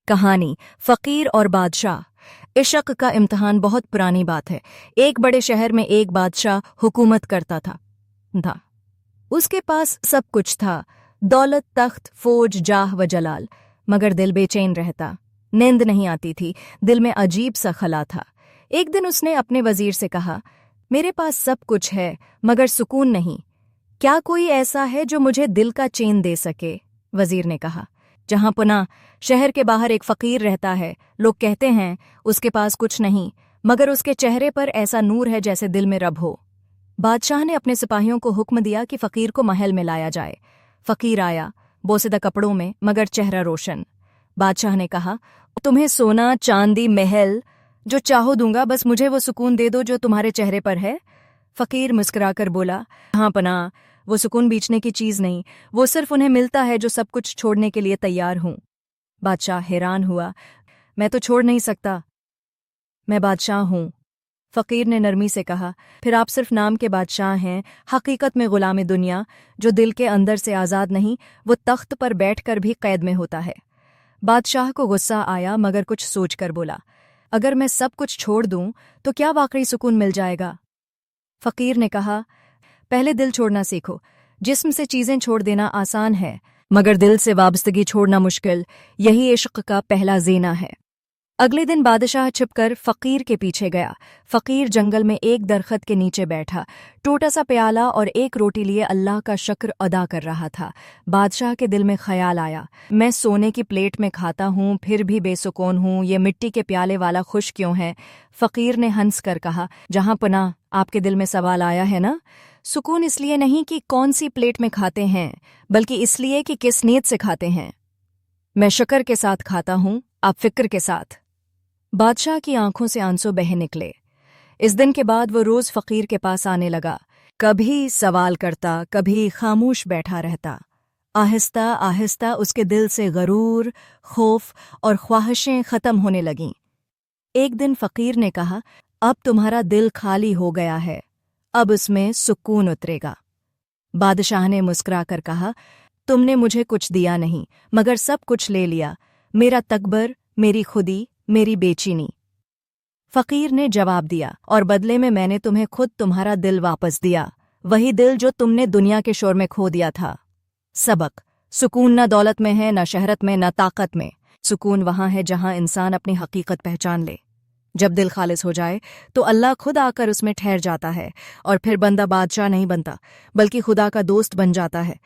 कहानी फकीर और बादशाह। इश्क का इम्तिहान बहुत पुरानी बात है। एक बड़े शहर में एक बादशाह हुकूमत करता था। उसके पास सब कुछ था, दौलत, तख्त, फौज, जाह व जलाल, मगर दिल बेचैन रहता। नींद नहीं आती थी, दिल में अजीब सा खला था। एक दिन उसने अपने वजीर से कहा, मेरे पास सब कुछ है मगर सुकून नहीं, क्या कोई ऐसा है जो मुझे दिल का चैन दे सके? वजीर ने कहा, जहां पुना शहर के बाहर एक फकीर रहता है, लोग कहते हैं उसके पास कुछ नहीं, मगर उसके चेहरे पर ऐसा नूर है जैसे दिल में रब हो। बादशाह ने अपने सिपाहियों को हुक्म दिया कि फकीर को महल में लाया जाए। फकीर आया, बोसीदा कपड़ों में मगर चेहरा रोशन। बादशाह ने कहा, तुम्हें सोना, चांदी, महल जो चाहो दूंगा, बस मुझे वो सुकून दे दो जो तुम्हारे चेहरे पर है। फकीर मुस्कुराकर बोला, हाँ पना, वो सुकून बेचने की चीज नहीं, वो सिर्फ उन्हें मिलता है जो सब कुछ छोड़ने के लिए तैयार हूं। बादशाह हैरान हुआ, मैं तो छोड़ नहीं सकता, मैं बादशाह हूं। फकीर ने नरमी से कहा, फिर आप सिर्फ नाम के बादशाह हैं, हकीकत में गुलाम दुनिया। जो दिल के अंदर से आज़ाद नहीं, वो तख्त पर बैठकर भी कैद में होता है। बादशाह को गुस्सा आया मगर कुछ सोचकर बोला, अगर मैं सब कुछ छोड़ दूं तो क्या वाकई सुकून मिल जाएगा? फकीर ने कहा, पहले दिल छोड़ना सीखो। जिस्म से चीजें छोड़ देना आसान है, मगर दिल से वाबस्तगी छोड़ना मुश्किल। यही इश्क का पहला ज़ीना है। अगले दिन बादशाह छिपकर फकीर के पीछे गया। फकीर जंगल में एक दरख्त के नीचे बैठा, टूटा सा प्याला और एक रोटी लिए अल्लाह का शुक्र अदा कर रहा था। बादशाह के दिल में ख्याल आया, मैं सोने की प्लेट में खाता हूँ फिर भी बेसुकून हूँ, ये मिट्टी के प्याले वाला खुश क्यों है? फकीर ने हंस कर कहा, जहाँ पनाह आपके दिल में सवाल आया है ना, सुकून इसलिए नहीं कि कौन सी प्लेट में खाते हैं, बल्कि इसलिए कि किस नीयत से खाते हैं। मैं शुक्र के साथ खाता हूँ, आप फिक्र के साथ। बादशाह की आंखों से आंसू बह निकले। इस दिन के बाद वो रोज फकीर के पास आने लगा। कभी सवाल करता, कभी खामोश बैठा रहता। आहिस्ता आहिस्ता उसके दिल से गरूर, खौफ और ख्वाहिशें खत्म होने लगीं। एक दिन फकीर ने कहा, अब तुम्हारा दिल खाली हो गया है, अब उसमें सुकून उतरेगा। बादशाह ने मुस्कुराकर कहा, तुमने मुझे कुछ दिया नहीं मगर सब कुछ ले लिया, मेरा तकबर, मेरी खुदी, मेरी बेचैनी। फकीर ने जवाब दिया, और बदले में मैंने तुम्हें खुद तुम्हारा दिल वापस दिया, वही दिल जो तुमने दुनिया के शोर में खो दिया था। सबक, सुकून न दौलत में है, न शहरत में, न ताकत में। सुकून वहाँ है जहाँ इंसान अपनी हकीकत पहचान ले। जब दिल खालिस हो जाए तो अल्लाह खुद आकर उसमें ठहर जाता है, और फिर बंदा बादशाह नहीं बनता बल्कि खुदा का दोस्त बन जाता है।